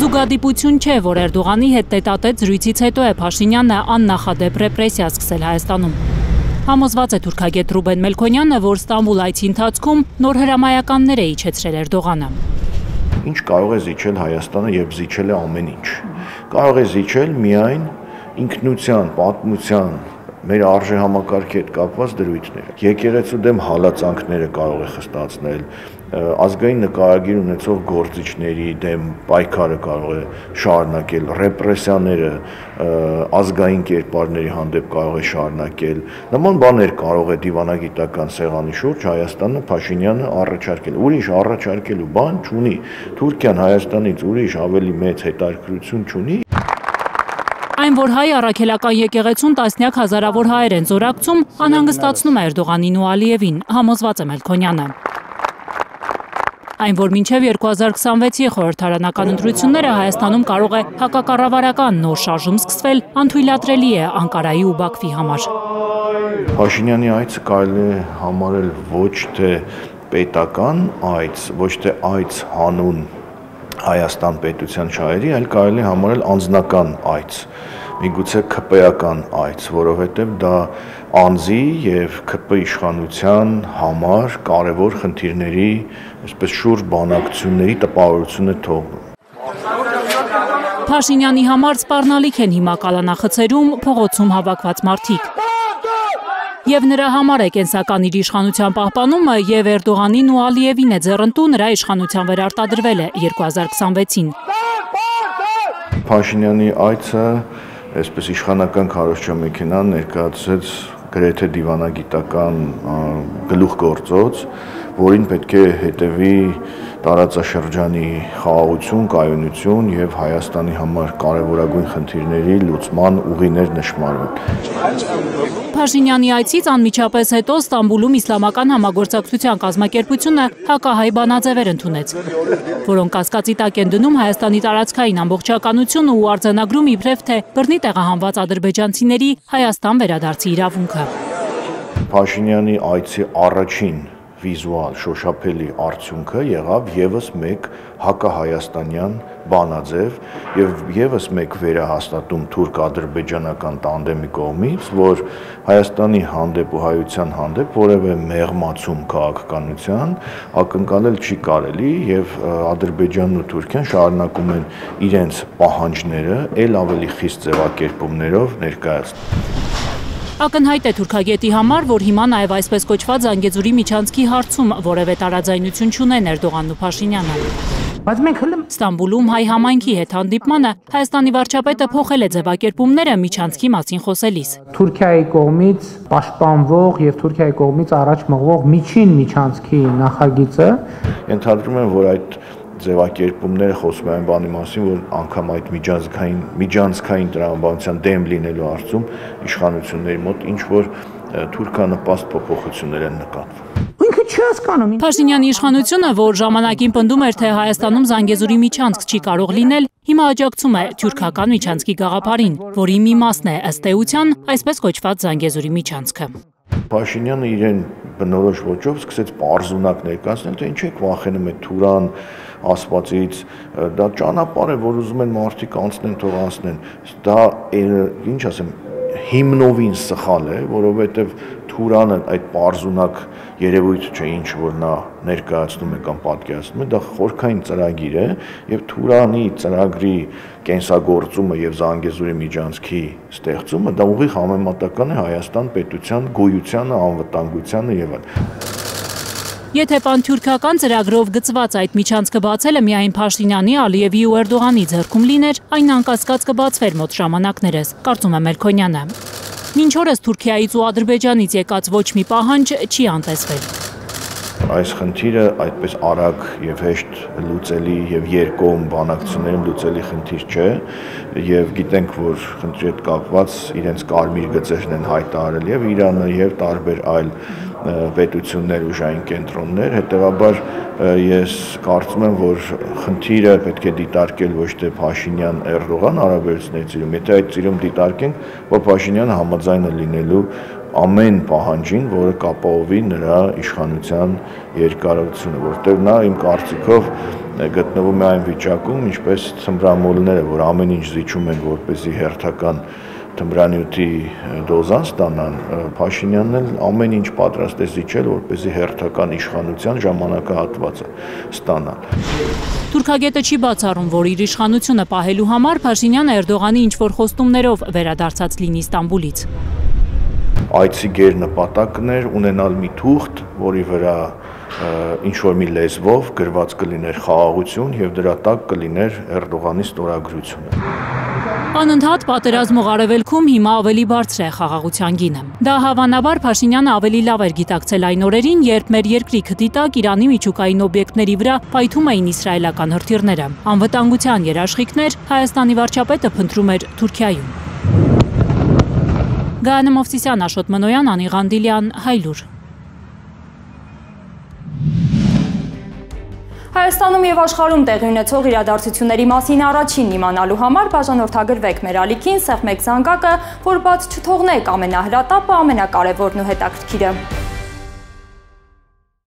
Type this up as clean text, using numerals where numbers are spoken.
Զուգադիպություն չէ, որ Էրդողանի հետ տետատետ զրույցից հետո է Փաշինյանը աննախադեպ ռեպրեսիա սկսել Հայաստանում։ Համոզված է թուրքագետ Ռուբեն Մելքոնյանը, որ Ստամբուլ այցի ընթացքում նոր հրամայականներ է իջեցրել Էրդողանը։ Ինչ կարող է զիջել Հայաստանը, երբ զիջել է ամեն ինչ։ Կարող է զիջել միայն ինքնության, պատմության, մեր արժե համակարգի հետ կապված դրույթներ։ Եկեղեցու դեմ հալածանքները կարող է խստացնել, ազգային նկարագիր ունեցող գործիչների դեմ պայքարը կարող է շարունակել, ռեպրեսիաները ազգային կերպարների հանդեպ կարող է շարունակել։ Նման բաներ կարող է դիվանագիտական սեղանի շուրջ Հայաստանը Փաշինյանը առաջարկել։ Ուրիշ առաջարկելու բան չունի։ Թուրքիան Հայաստանից ուրիշ ավելի մեծ հետաքրքրություն չունի։ Այն, որ հայ առաքելական եկեղեցուն տասնյակ հազարավոր հայեր են զորակցում, անհանգստացնում է Էրդողանին ու Ալիևին, համոզված է Մելքոնյանը։ Այն, որ մինչև 2026-ի խորհրդարանական ընտրությունները Հայաստանում կարող է հակակառավարական նոր շարժում սկսվել, անթույլատրելի է Անկարայի ու Բաքվի համար։ Փաշինյանի այցը կարելի է համարել ոչ թե պետական այց, ոչ թե այց հանուն Հայաստան պետության շահերի, այլ կարելի է համարել անձնական այց, միգուցե ՔՊ-ական այց, որովհետև դա անձի և ՔՊ իշխանության համար կարևոր խնդիրների, այսպես շուրջ բանակցությունների տպավորություն է թողնում։ Փաշինյանի համար սպառնալիք են հիմա կալանախցերում փողոցում հավաքված մարդիկ։ Եվ նրա համար է կենսական իր իշխանության պահպանումը և Էրդողանին ու Ալիևին է ձեռնտու նրա իշխանության վերարտադրվել է 2026-ին։ Փաշինյանի այցը, այսպես իշխանական քարոզչամեքենան ներկայացրեց գրեթե դիվանագիտական գլուխգործոց, որին պետք է հետևի տարածաշրջանի խաղաղություն, կայունություն և Հայաստանի համար կարևորագույն խնդիրների լուծման ուղիներ նշմարվեն։ Փաշինյանի այցից անմիջապես հետո Ստամբուլում իսլամական համագործակցության կազմակերպությունը հակահայ բանաձևեր ընդունեց, որոնք կասկածի տակ են դնում Հայաստանի տարածքային ամբողջականությունը ու արձանագրում իբրև թե բռնի տեղահանված ադրբեջանցիների Հայաստան վերադարձի իրավունքը։ Փաշինյանի այցի առաջին վիզուալ շոշափելի արդյունքը եղավ ևս մեկ հակահայաստանյան բանաձև և ևս մեկ վերահաստատում թուրք-ադրբեջանական տանդեմի կողմից, որ Հայաստանի հանդեպ ու հայության հանդեպ որևէ մեղմացում քաղաքականության ակնկալել չի կարելի և Ադրբեջանն ու Թուրքիան շարունակում են իրենց պահանջները էլ ավելի խիստ ձևակերպումներով ներկայացնել։ Ակնհայտ է թուրքագետի համար, որ հիմա նաև այսպես կոչված Զանգեզուրի միջանցքի հարցում որևէ տարաձայնություն չունեն Էրդողանն ու Փաշինյանը։ Ստամբուլում հայ համայնքի հետ հանդիպմանը Հայաստանի վարչապետը փոխել է ձևակերպումները միջանցքի մասին խոսելիս։ Թուրքիայի կողմից պաշտպանվող և Թուրքիայի կողմից առաջ մղվող միջին միջանցքի նախագիծը ենթադրում եմ, որ այդ ձևակերպումները խոսում են բանի մասին, որ անգամ այդ միջանցքային տրամաբանության դեմ լինելու հարցում իշխանությունների մոտ ինչ-որ թուրքանպաստ փոփոխություններ են նկատվում։ Փաշինյանի իշխանությունը, որ ժամանակին պնդում էր, թե Հայաստանում Զանգեզուրի միջանցք չի կարող լինել, հիմա աջակցում է թուրքական միջանցքի գաղափարին, որի մի մասն է ըստ էության այսպես կոչված Զանգեզուրի միջանցքը։ Փաշինյանը իրեն բնորոշ ոճով սկսեց պարզունակ ներկայացնել, թե ինչ եք վախենում է Թուրան ասվածից, դա ճանապարհ է, որ ուզում են մարդիկ անցնեն, թող անցնեն։ Դա ինչ ասեմ, հիմնովին սխալ է, որովհետև Թուրանը այդ պարզունակ երևույթ չէ, ինչ որ նա ներկայացնում է կամ պատկերացնում է, դա խորքային ծրագիր է և Թուրանի ծրագրի կենսագործումը և Զանգեզուրի միջանցքի ստեղծումը դա ուղիղ համեմատական է Հայաստան պետության գոյությանը, անվտանգությանը և այլն։ Եթե պանթյուրքական ծրագրով գծված այդ միջանցքը բացելը միայն Փաշինյանի, Ալիևի ու Էրդողանի ձեռքում լիներ, այն անկասկած կբացվեր մոտ ժամանակներս, կարծում է Մելքոնյանը։ Մինչ օրս Թուրքիայից ու Ադրբեջանից եկած ոչ մի պահանջ չի անտեսվել։ Այս խնդիրը այդպես արագ և հեշտ լուծելի և երկկողմ բանակցություններում լուծելի խնդիր չէ և գիտենք, որ խնդրի հետ կապված իրենց կարմիր գծերն են հայտարարել և Իրանը և տարբեր այլ պետություններ, ուժային կենտրոններ, հետևաբար ես կարծում եմ, որ խնդիրը պետք է դիտարկել ոչ թե Փաշինյան-Էրդողան հարաբերությունների ծիրում, եթե այդ ծիրում դիտարկենք, որ Փաշինյանը համաձայն է լինելու ամեն պահանջին, որը կապահովի նրա իշխանության երկարությունը, որտեղ նա իմ կարծիքով գտնվում է այն վիճակում, ինչպես թմրամոլները, որ ամեն ինչ զիջում են, որպեսզի հերթական թմրանյութի դոզան ստանան, Փաշինյանն էլ ամեն ինչ պատրաստ է զիջել, որպեսզի հերթական իշխանության ժամանակահատվածը ստանան։ Թուրքագետը չի բացառում, որ իր իշխանությունը պահելու համար Փաշինյանը Էրդողանի ինչ-որ խոստումներով վերադարձած լինի Ստամբուլից։ Այցի գերնպատակն էր ունենալ մի թուղթ, որի վրա ինչ-որ մի լեզվով գրված կլիներ խաղաղություն և դրա տակ կլիներ Էրդողանի ստորագրությունը։ Անընդհատ պատերազմող արևելքում հիմա ավելի բարձր է խաղաղության գինը։ Դա հավանաբար Փաշինյանը ավելի լավ էր գիտակցել այն օրերին, երբ մեր երկրի քթի տակ Իրանի միջուկային օբյեկտների վրա պայթում էին իսրայելական հրթիռները։ Անվտանգության երաշխիքներ Հայաստանի վարչապետը փնտրում էր Թուրքիայում։ Գայանե Մովսիսյան, Աշոտ Մնոյան, Անի Ղանդիլյան, Հայլուր։ Հայաստանում և աշխարհում տեղի ունեցող իրադարձությունների մասին առաջին իմանալու համար բաժանորդագրվեք մեր ալիքին, սեղմեք զանգակը, որ բաց չթողնեք ամենահրատապը, ամենակարևորն ու հետաքրքիրը։